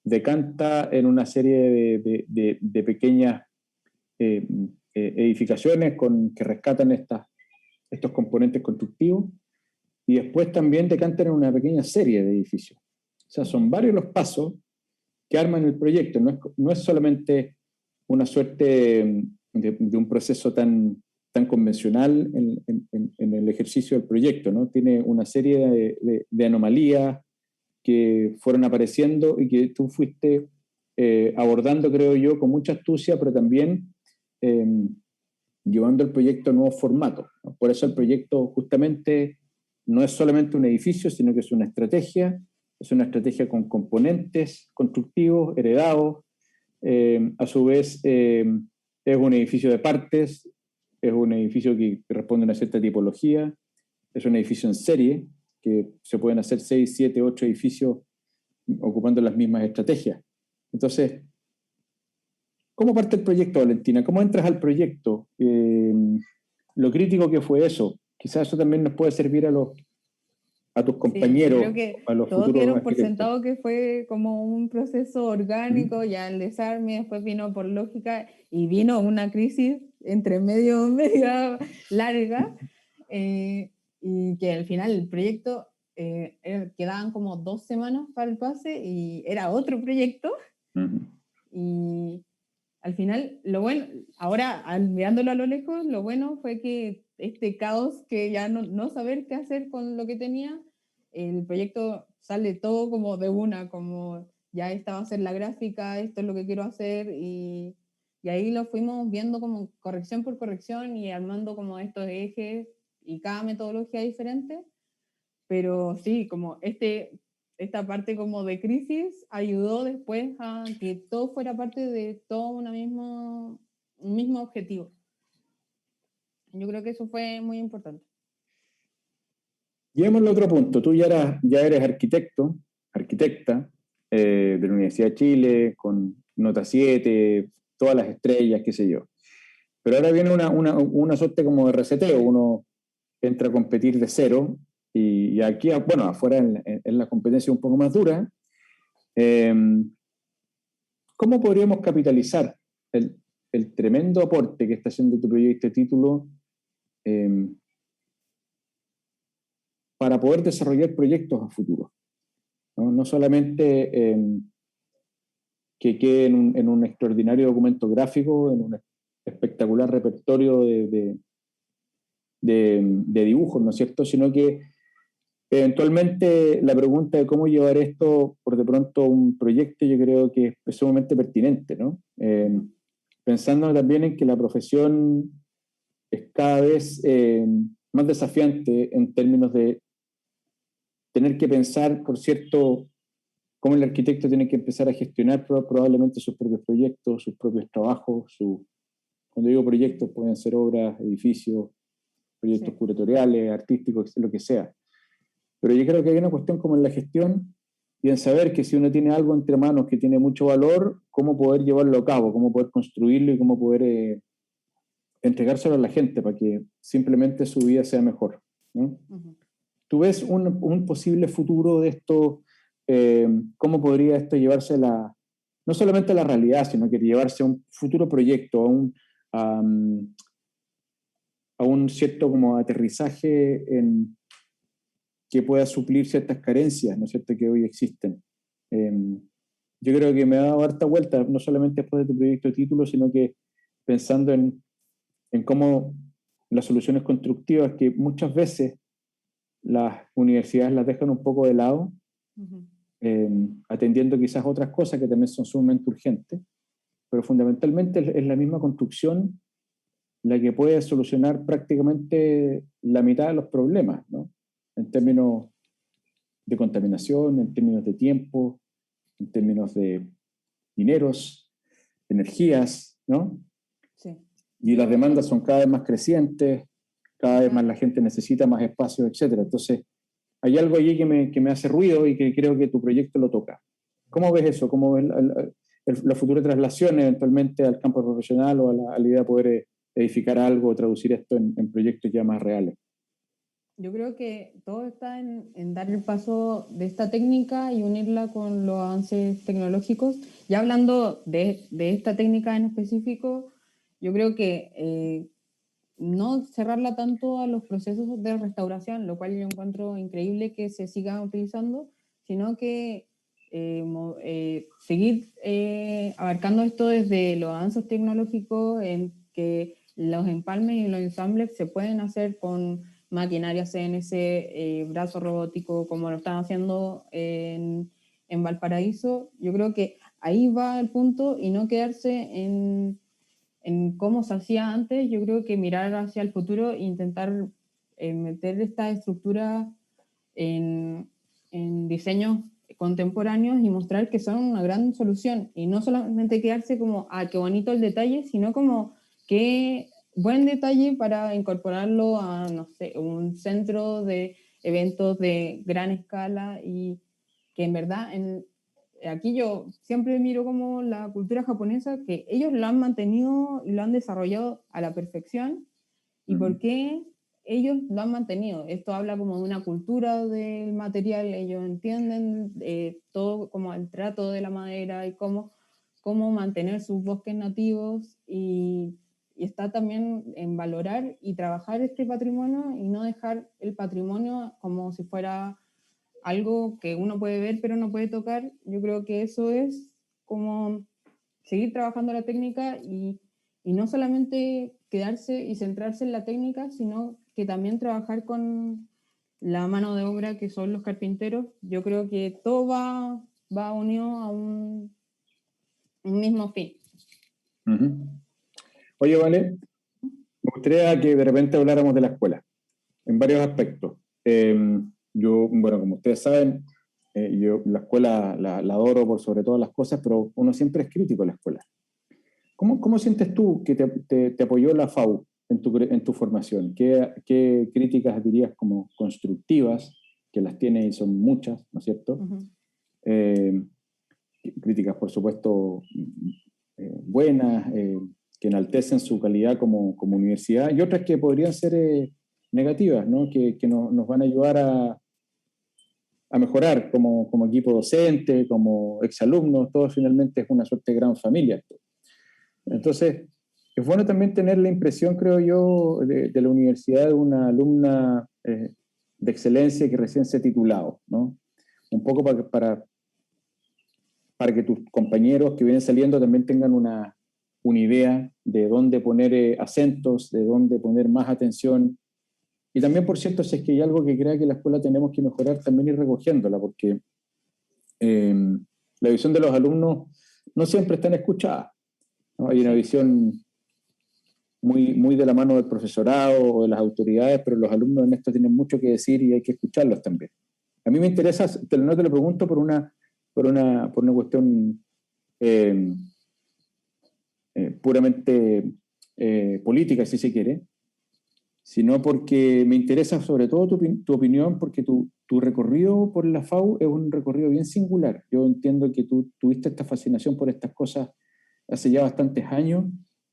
decanta en una serie de pequeñas edificaciones que rescatan estos componentes constructivos, y después también decantan en una pequeña serie de edificios. O sea, son varios los pasos que arman el proyecto. No es solamente una suerte de un proceso tan convencional en el ejercicio del proyecto, ¿no? Tiene una serie de anomalías que fueron apareciendo y que tú fuiste abordando, creo yo, con mucha astucia, pero también llevando el proyecto a nuevos formatos, ¿no? Por eso el proyecto justamente no es solamente un edificio, sino que es una estrategia con componentes constructivos, heredados. A su vez, es un edificio de partes, es un edificio que responde a una cierta tipología, es un edificio en serie, que se pueden hacer 6, 7, 8 edificios ocupando las mismas estrategias. Entonces, ¿cómo parte el proyecto, Valentina? ¿Cómo entras al proyecto? Lo crítico que fue eso. Quizás eso también nos puede servir a tus compañeros, sí, creo que a los todos futuros dieron por arquitectos. sentado que fue como un proceso orgánico, ya el desarme, después vino por lógica y vino una crisis entre media larga, y que al final el proyecto quedaban como 2 semanas para el pase y era otro proyecto. Y al final, lo bueno, ahora mirándolo a lo lejos, lo bueno fue que este caos, que ya no saber qué hacer con lo que tenía, el proyecto sale todo como de una, como ya esta va a ser la gráfica, esto es lo que quiero hacer, y ahí lo fuimos viendo como corrección por corrección y armando como estos ejes y cada metodología diferente, pero sí, como esta parte como de crisis ayudó después a que todo fuera parte de todo un mismo objetivo. Yo creo que eso fue muy importante. Lleguemos al otro punto. Tú ya eres arquitecta de la Universidad de Chile, con nota 7, todas las estrellas, qué sé yo. Pero ahora viene una suerte como de reseteo. Uno entra a competir de cero y aquí, bueno, afuera en la competencia un poco más dura. ¿Cómo podríamos capitalizar el tremendo aporte que está haciendo tu proyecto de título para poder desarrollar proyectos a futuro? No solamente que quede en un extraordinario documento gráfico, en un espectacular repertorio de dibujos, ¿no es cierto? Sino que eventualmente la pregunta de cómo llevar esto por de pronto a un proyecto, yo creo que es sumamente pertinente, ¿no? Pensando también en que la profesión es cada vez más desafiante en términos de tener que pensar, por cierto, cómo el arquitecto tiene que empezar a gestionar probablemente sus propios proyectos, sus propios trabajos. Cuando digo proyectos, pueden ser obras, edificios, proyectos curatoriales, artísticos, lo que sea. Pero yo creo que hay una cuestión como en la gestión y en saber que si uno tiene algo entre manos que tiene mucho valor, cómo poder llevarlo a cabo, cómo poder construirlo y cómo poder entregárselo a la gente para que simplemente su vida sea mejor, ¿no? ¿Tú ves un posible futuro de esto? ¿Cómo podría esto llevarse no solamente a la realidad, sino que llevarse a un futuro proyecto, a un cierto como aterrizaje que pueda suplir ciertas carencias, ¿no es cierto?, que hoy existen? Yo creo que me ha dado harta vuelta, no solamente después de tu proyecto de título, sino que pensando en cómo las soluciones constructivas que muchas veces las universidades las dejan un poco de lado, atendiendo quizás otras cosas que también son sumamente urgentes, pero fundamentalmente es la misma construcción la que puede solucionar prácticamente la mitad de los problemas, ¿no? En términos de contaminación, en términos de tiempo, en términos de dineros, energías, ¿no? Sí. Y las demandas son cada vez más crecientes, cada vez más la gente necesita más espacio, etc. Entonces, hay algo allí que me hace ruido y que creo que tu proyecto lo toca. ¿Cómo ves eso? ¿Cómo ves la futura traslación eventualmente al campo profesional o a la idea de poder edificar algo o traducir esto en proyectos ya más reales? Yo creo que todo está en dar el paso de esta técnica y unirla con los avances tecnológicos. Ya hablando de esta técnica en específico, yo creo que no cerrarla tanto a los procesos de restauración, lo cual yo encuentro increíble que se siga utilizando, sino que seguir abarcando esto desde los avances tecnológicos, en que los empalmes y los ensambles se pueden hacer con maquinaria CNC, brazo robótico, como lo están haciendo en Valparaíso. Yo creo que ahí va el punto y no quedarse en cómo se hacía antes. Yo creo que mirar hacia el futuro e intentar meter esta estructura en diseños contemporáneos y mostrar que son una gran solución. Y no solamente quedarse como, qué bonito el detalle, sino como, qué buen detalle para incorporarlo a, no sé, un centro de eventos de gran escala y que en verdad aquí yo siempre miro como la cultura japonesa, que ellos lo han mantenido y lo han desarrollado a la perfección. ¿Y por qué ellos lo han mantenido? Esto habla como de una cultura del material, ellos entienden todo como el trato de la madera y cómo mantener sus bosques nativos y está también en valorar y trabajar este patrimonio y no dejar el patrimonio como si fuera algo que uno puede ver pero no puede tocar. Yo creo que eso es como seguir trabajando la técnica y no solamente quedarse y centrarse en la técnica, sino que también trabajar con la mano de obra que son los carpinteros. Yo creo que todo va unido a un mismo fin. Oye, Vale, me gustaría que de repente habláramos de la escuela, en varios aspectos. Yo, bueno, como ustedes saben, yo la escuela la adoro por sobre todas las cosas, pero uno siempre es crítico de la escuela. ¿Cómo sientes tú que te apoyó la FAU en tu formación? ¿Qué críticas dirías como constructivas, que las tiene y son muchas, ¿no es cierto? Uh-huh. Críticas, por supuesto, buenas, que enaltecen su calidad como universidad, y otras que podrían ser negativas, ¿no? Que nos van a ayudar a mejorar como equipo docente, como exalumnos, todo finalmente es una suerte de gran familia. Entonces, es bueno también tener la impresión, creo yo, de la universidad de una alumna de excelencia que recién se ha titulado, ¿no? Un poco para que tus compañeros que vienen saliendo también tengan una idea de dónde poner acentos, de dónde poner más atención. Y también, por cierto, si es que hay algo que crea que la escuela tenemos que mejorar, también ir recogiéndola, porque la visión de los alumnos no siempre está escuchada, ¿no? Hay una visión muy de la mano del profesorado o de las autoridades, pero los alumnos en esto tienen mucho que decir y hay que escucharlos también. A mí me interesa, no te lo pregunto por una cuestión puramente política, si se quiere, sino porque me interesa sobre todo tu opinión, porque tu recorrido por la FAU es un recorrido bien singular. Yo entiendo que tú tuviste esta fascinación por estas cosas hace ya bastantes años.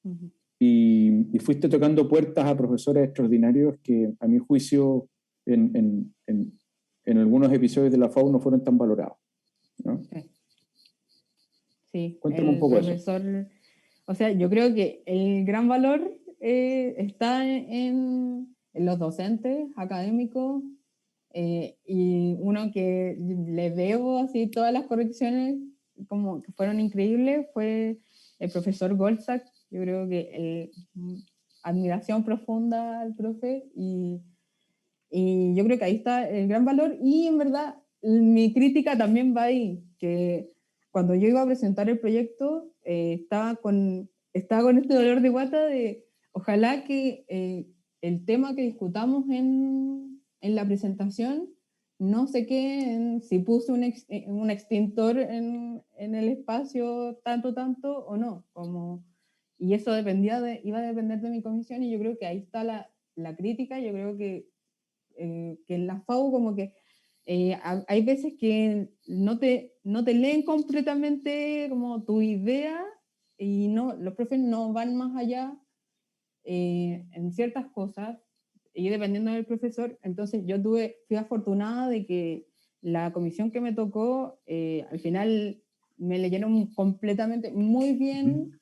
Uh-huh. Y fuiste tocando puertas a profesores extraordinarios que, a mi juicio, en algunos episodios de la FAU no fueron tan valorados, ¿no? Sí, cuéntame un poco profesor, eso. O sea, yo creo que el gran valor está en los docentes académicos y uno que le debo así todas las correcciones como que fueron increíbles fue el profesor Goldsack. Yo creo que admiración profunda al profe y yo creo que ahí está el gran valor y en verdad mi crítica también va ahí, que cuando yo iba a presentar el proyecto estaba con este dolor de guata de ojalá que el tema que discutamos en la presentación no sé qué, si puse un extintor en el espacio tanto o no, y eso iba a depender de mi comisión y yo creo que ahí está la crítica. Yo creo que en la FAU como que hay veces que no te no te leen completamente como tu idea y no, los profes no van más allá en ciertas cosas y dependiendo del profesor. Entonces yo fui afortunada de que la comisión que me tocó, al final me leyeron completamente muy bien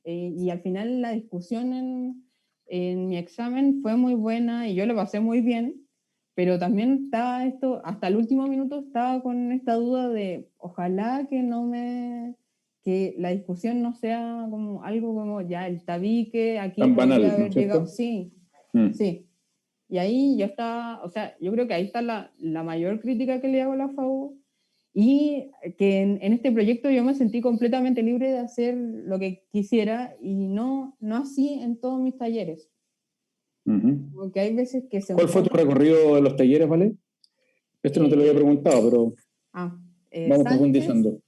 y al final la discusión en mi examen fue muy buena y yo lo pasé muy bien, pero también estaba esto, hasta el último minuto estaba con esta duda de ojalá que la discusión no sea como algo como ya el tabique, aquí Tan podría banal, ¿no haber es llegado, cierto? sí, Mm. sí. Y ahí yo estaba, o sea, yo creo que ahí está la mayor crítica que le hago a la FAU y que en este proyecto yo me sentí completamente libre de hacer lo que quisiera y no así en todos mis talleres. Ujú. Porque hay veces que se ¿Cuál fue tu enfocan... recorrido de los talleres, vale? Esto no te lo había preguntado, pero vamos Sánchez, profundizando.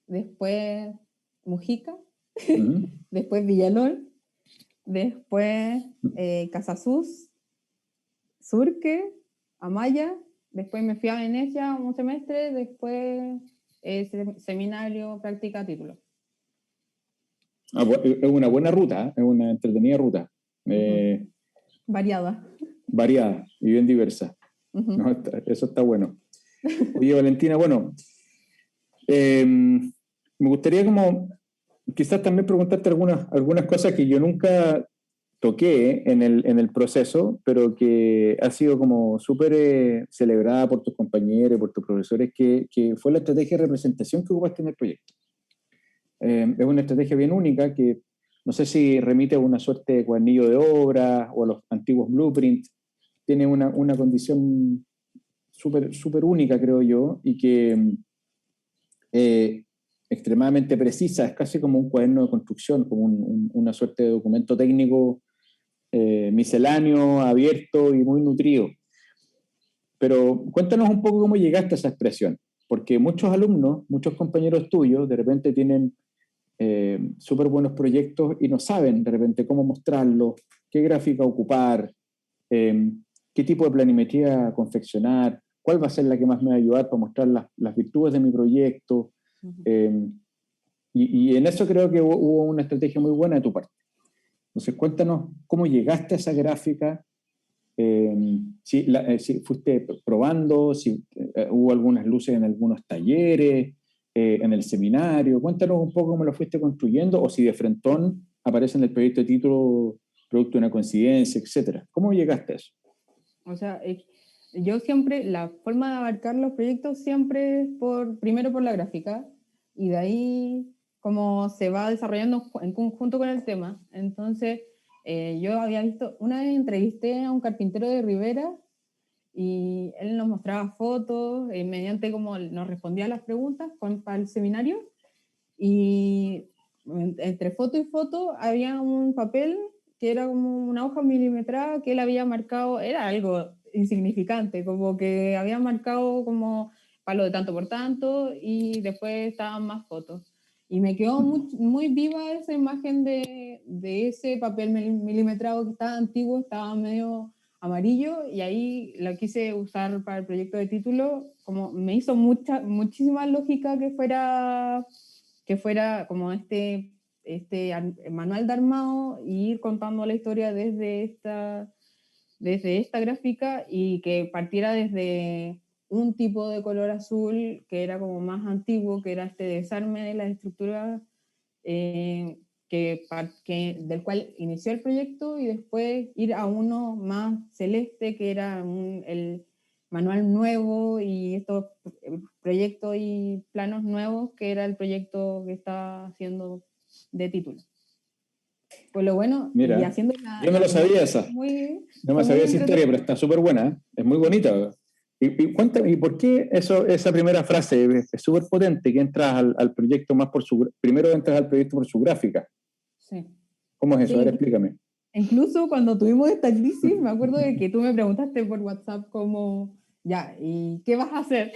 después Mujica, Ujú. después Villalón, después Casasus, Surque, Amaya, después me fui a Venecia un semestre, después seminario, práctica, título. Es una buena ruta, es una entretenida ruta, Variada. variada y bien diversa. ¿No? Eso está bueno. Oye, Valentina, bueno, me gustaría como quizás también preguntarte algunas cosas que yo nunca toqué en el proceso, pero que ha sido como súper celebrada por tus compañeros, por tus profesores, que fue la estrategia de representación que ocupaste en el proyecto. Es una estrategia bien única que no sé si remite a una suerte de cuadernillo de obra o a los antiguos blueprints. Tiene una condición súper única, creo yo, y que extremadamente precisa. Es casi como un cuaderno de construcción, como una suerte de documento técnico misceláneo, abierto y muy nutrido. Pero cuéntanos un poco cómo llegaste a esa expresión, porque muchos alumnos, muchos compañeros tuyos, de repente tienen súper buenos proyectos y no saben de repente cómo mostrarlos, qué gráfica ocupar, qué tipo de planimetría confeccionar, cuál va a ser la que más me va a ayudar para mostrar las virtudes de mi proyecto. Y en eso creo que hubo una estrategia muy buena de tu parte. Entonces, cuéntanos cómo llegaste a esa gráfica, si fuiste probando, si hubo algunas luces en algunos talleres, en el seminario. Cuéntanos un poco cómo lo fuiste construyendo o si de frentón aparece en el proyecto de título producto de una coincidencia, etcétera. ¿Cómo llegaste a eso? O sea, yo siempre, la forma de abarcar los proyectos siempre es primero por la gráfica y de ahí como se va desarrollando en conjunto con el tema. Entonces, yo había visto, una vez entrevisté a un carpintero de Rivera y él nos mostraba fotos mediante como nos respondía a las preguntas para el seminario y entre foto y foto había un papel que era como una hoja milimetrada que él había marcado, era algo insignificante, como que había marcado como palo de tanto por tanto y después estaban más fotos. Y me quedó muy viva esa imagen de ese papel milimetrado que estaba antiguo, estaba medio amarillo y ahí la quise usar para el proyecto de título, como me hizo muchísima lógica que fuera como este manual de armado y ir contando la historia desde esta gráfica y que partiera desde un tipo de color azul que era como más antiguo, que era este desarme de la estructura del cual inició el proyecto y después ir a uno más celeste que era el manual nuevo y estos proyectos y planos nuevos que era el proyecto que estaba haciendo de título. Pues lo bueno, y Mira, haciendo yo no lo sabía esa. No me fue muy sabía esa historia, pero entretenido. está súper buena, ¿eh? Es muy bonita. Y cuéntame, ¿y por qué esa primera frase es súper potente, que entras al proyecto más primero entras al proyecto por su gráfica? Sí. ¿Cómo es eso? A ver, Sí, explícame. incluso cuando tuvimos esta crisis, me acuerdo de que tú me preguntaste por WhatsApp como, ya, ¿y qué vas a hacer?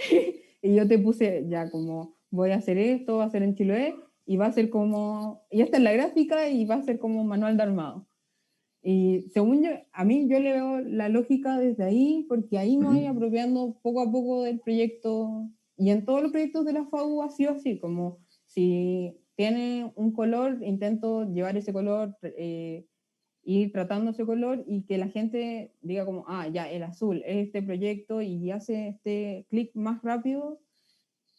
Y yo te puse, ya, como, voy a hacer esto, va a ser en Chiloé, y va a ser como, y esta es la gráfica, y va a ser como un manual de armado. Y según yo, a mí yo le veo la lógica desde ahí, porque ahí me voy apropiando poco a poco del proyecto y en todos los proyectos de la FAU ha sido así, como si tiene un color, intento llevar ese color, ir tratando ese color y que la gente diga como, ah, ya, el azul es este proyecto y hace este clic más rápido.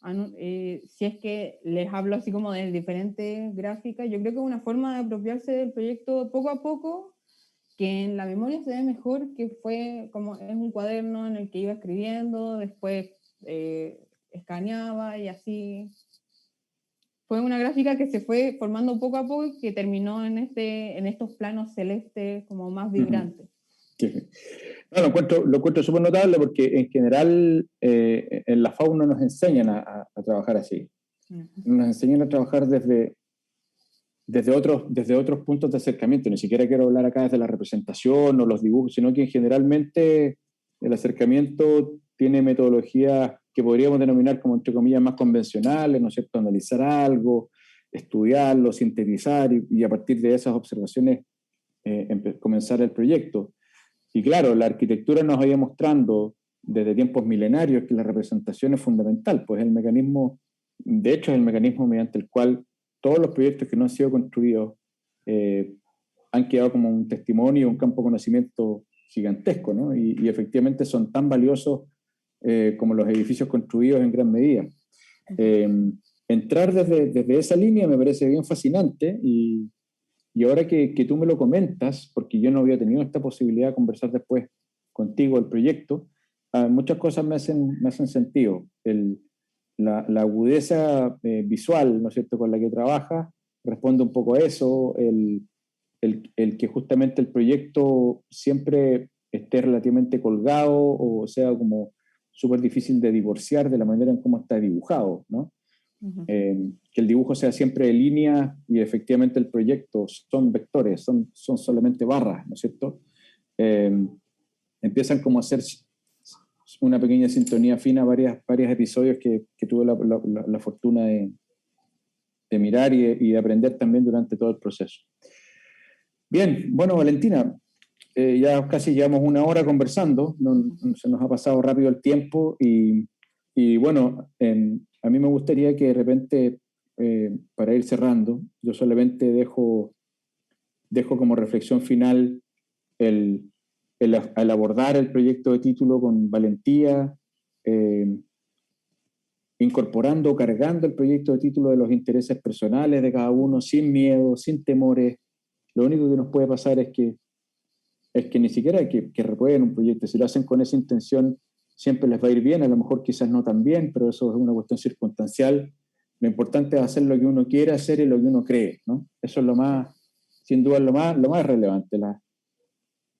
Si es que les hablo así como de diferentes gráficas, yo creo que es una forma de apropiarse del proyecto poco a poco, que en la memoria se ve mejor, que fue como es un cuaderno en el que iba escribiendo, después escaneaba y así. Fue una gráfica que se fue formando poco a poco y que terminó en estos planos celestes como más vibrantes. Sí. No, lo encuentro súper notable porque en general en la FAU no nos enseñan a trabajar así. Nos enseñan a trabajar desde otros puntos de acercamiento. Ni siquiera quiero hablar acá desde la representación o los dibujos, sino que generalmente el acercamiento tiene metodologías que podríamos denominar como, entre comillas, más convencionales, ¿no es cierto? Analizar algo, estudiarlo, sintetizar y a partir de esas observaciones comenzar el proyecto. Y claro, la arquitectura nos ha ido mostrando desde tiempos milenarios que la representación es fundamental, pues el mecanismo, de hecho es el mecanismo mediante el cual todos los proyectos que no han sido construidos han quedado como un testimonio, un campo de conocimiento gigantesco, ¿no? Y efectivamente son tan valiosos como los edificios construidos en gran medida. Entrar desde esa línea me parece bien fascinante y ahora que tú me lo comentas, porque yo no había tenido esta posibilidad de conversar después contigo el proyecto, muchas cosas me hacen sentido. La agudeza visual, ¿no es cierto?, con la que trabaja, responde un poco a eso, el que justamente el proyecto siempre esté relativamente colgado o sea como súper difícil de divorciar de la manera en cómo está dibujado, ¿no? Que el dibujo sea siempre de línea y efectivamente el proyecto son vectores, son solamente barras, ¿no es cierto? Empiezan como a hacer una pequeña sintonía fina, varios episodios que tuve la fortuna de mirar y de aprender también durante todo el proceso. Bien, bueno, Valentina, ya casi llevamos una hora conversando, se nos ha pasado rápido el tiempo y bueno, a mí me gustaría que de repente, para ir cerrando, yo solamente dejo como reflexión final el abordar el proyecto de título con valentía, incorporando, cargando el proyecto de título de los intereses personales de cada uno, sin miedo, sin temores. Lo único que nos puede pasar es que ni siquiera hay que reprueben un proyecto. Si lo hacen con esa intención, siempre les va a ir bien, a lo mejor quizás no tan bien, pero eso es una cuestión circunstancial. Lo importante es hacer lo que uno quiere hacer y lo que uno cree, ¿no? Eso es lo más, sin duda, lo más relevante.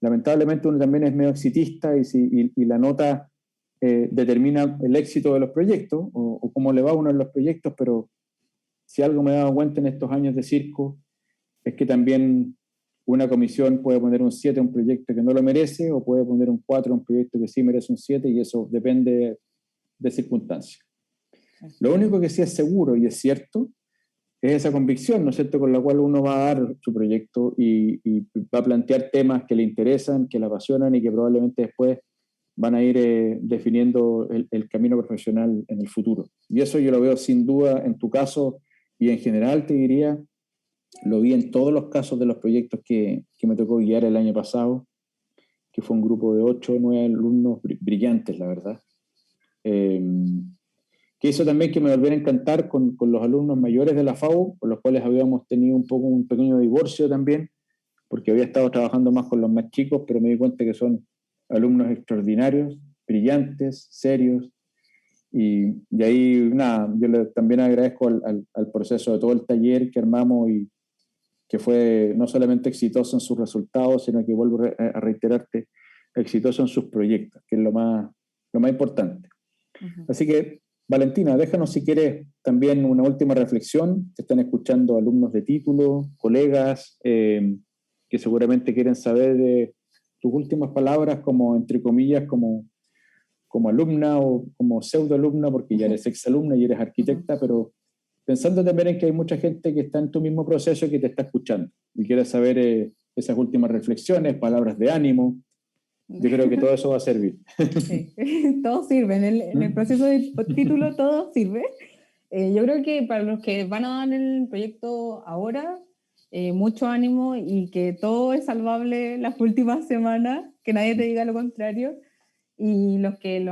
Lamentablemente uno también es medio exitista y la nota determina el éxito de los proyectos o cómo le va a uno en los proyectos, pero si algo me he dado cuenta en estos años de circo es que también una comisión puede poner un 7 a un proyecto que no lo merece o puede poner un 4 a un proyecto que sí merece un 7 y eso depende de circunstancias. Lo único que sí es seguro y es cierto es esa convicción, ¿no es cierto?, con la cual uno va a dar su proyecto y va a plantear temas que le interesan, que le apasionan y que probablemente después van a ir definiendo el camino profesional en el futuro. Y eso yo lo veo sin duda en tu caso y en general te diría, lo vi en todos los casos de los proyectos que me tocó guiar el año pasado, que fue un grupo de 8 o 9 alumnos brillantes, la verdad. Que hizo también que me volviera a encantar con los alumnos mayores de la FAU, con los cuales habíamos tenido un pequeño divorcio también, porque había estado trabajando más con los más chicos, pero me di cuenta que son alumnos extraordinarios, brillantes, serios, y ahí, nada, yo también agradezco al proceso de todo el taller que armamos y que fue no solamente exitoso en sus resultados, sino que vuelvo a reiterarte, exitoso en sus proyectos, que es lo más importante. Así que, Valentina, déjanos si quieres también una última reflexión. Te están escuchando alumnos de título, colegas, que seguramente quieren saber de tus últimas palabras como, entre comillas, como alumna o como pseudoalumna, porque ya eres exalumna y eres arquitecta, pero pensando también en que hay mucha gente que está en tu mismo proceso y que te está escuchando y quiere saber esas últimas reflexiones, palabras de ánimo, Yo creo que todo eso va a servir. Sí. Todo sirve, en el proceso de título todo sirve. Yo creo que para los que van a dar el proyecto ahora, mucho ánimo y que todo es salvable las últimas semanas, que nadie te diga lo contrario. Y los que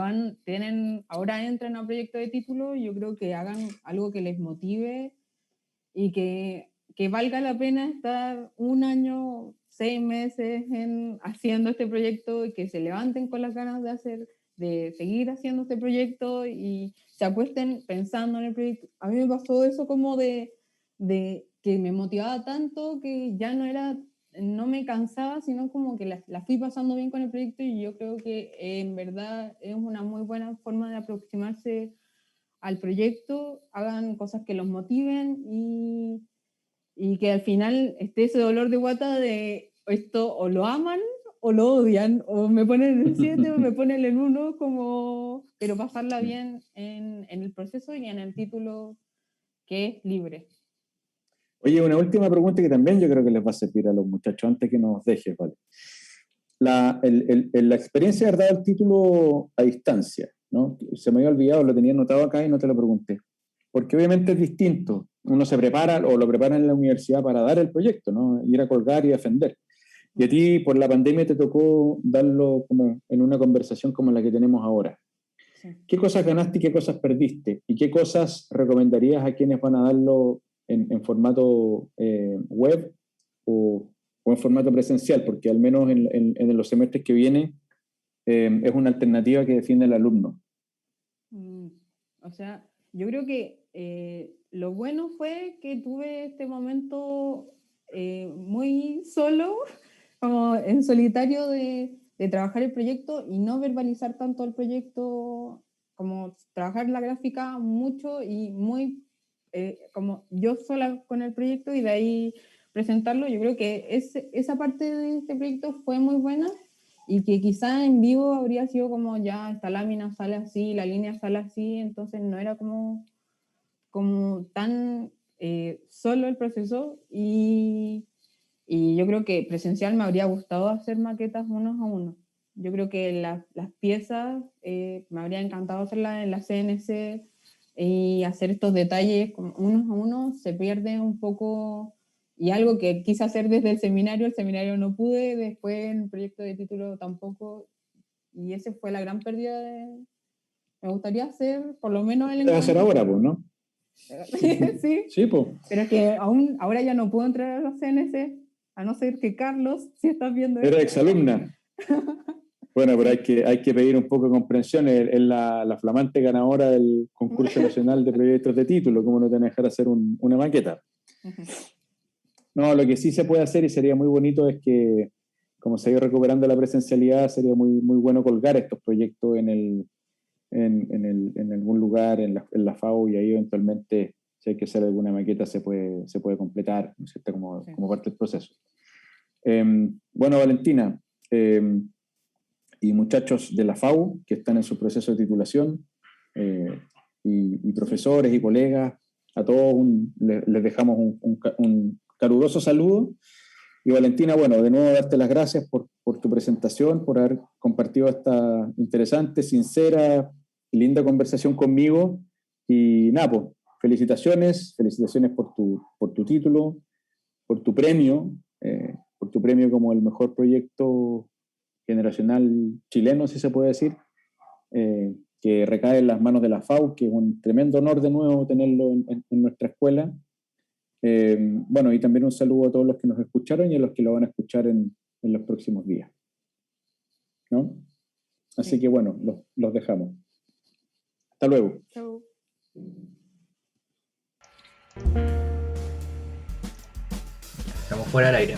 ahora entran a proyecto de título, yo creo que hagan algo que les motive y que valga la pena estar 1 año, 6 meses haciendo este proyecto y que se levanten con las ganas de seguir haciendo este proyecto y se acuesten pensando en el proyecto. A mí me pasó eso como de que me motivaba tanto que ya no me cansaba, sino como que la fui pasando bien con el proyecto y yo creo que en verdad es una muy buena forma de aproximarse al proyecto, hagan cosas que los motiven y que al final esté ese dolor de guata de esto o lo aman o lo odian, o me ponen en 7 o me ponen en 1, pero pasarla bien en el proceso y en el título que es libre. Oye, una última pregunta que también yo creo que les va a servir a los muchachos antes que nos dejes, ¿vale? La experiencia de haber dado el título a distancia, ¿no? Se me había olvidado, lo tenía anotado acá y no te lo pregunté. Porque obviamente es distinto. Uno se prepara o lo prepara en la universidad para dar el proyecto, ¿no? Ir a colgar y defender. Y a ti, por la pandemia, te tocó darlo como en una conversación como la que tenemos ahora. Sí. ¿Qué cosas ganaste y qué cosas perdiste? ¿Y qué cosas recomendarías a quienes van a darlo en formato web o en formato presencial? Porque al menos en los semestres que vienen es una alternativa que defiende el alumno. O sea, yo creo que lo bueno fue que tuve este momento muy solo, como en solitario de trabajar el proyecto y no verbalizar tanto el proyecto, como trabajar la gráfica mucho y muy como yo sola con el proyecto y de ahí presentarlo. Yo creo que esa parte de este proyecto fue muy buena y que quizá en vivo habría sido como ya esta lámina sale así, la línea sale así, entonces no era como tan solo el proceso y yo creo que presencial me habría gustado hacer maquetas 1 a 1. Yo creo que las piezas me habría encantado hacerlas en la CNC y hacer estos detalles 1 a 1 se pierde un poco. Y algo que quise hacer desde el seminario no pude, después en el proyecto de título tampoco, y esa fue la gran pérdida me gustaría hacer, por lo menos el... ¿Qué vas a hacer ahora, pues, no? Sí, sí, pues. Pero es que ahora ya no puedo entrar a la CNC, a no ser que Carlos, si estás viendo esto... Era exalumna. Bueno, pero hay que pedir un poco de comprensión. Es la flamante ganadora del concurso nacional de proyectos de título. ¿Cómo no te van a dejar hacer una maqueta? No, lo que sí se puede hacer y sería muy bonito es que, como se ha ido recuperando la presencialidad, sería muy, muy bueno colgar estos proyectos en algún lugar, en la FAO, y ahí eventualmente, si hay que hacer alguna maqueta, se puede completar, ¿no es cierto? Como parte del proceso. Bueno, Valentina, y muchachos de la FAO que están en su proceso de titulación, y profesores y colegas, a todos les dejamos un caluroso saludo. Y Valentina, bueno, de nuevo darte las gracias por tu presentación, por haber compartido esta interesante, sincera y linda conversación conmigo. Y nada, pues, felicitaciones por tu título, por tu premio como el mejor proyecto generacional chileno, si se puede decir, que recae en las manos de la FAO, que es un tremendo honor de nuevo tenerlo en nuestra escuela. Bueno, y también un saludo a todos los que nos escucharon y a los que lo van a escuchar en los próximos días, ¿no? Así que bueno, los dejamos. Hasta luego. Chau. Estamos fuera del aire.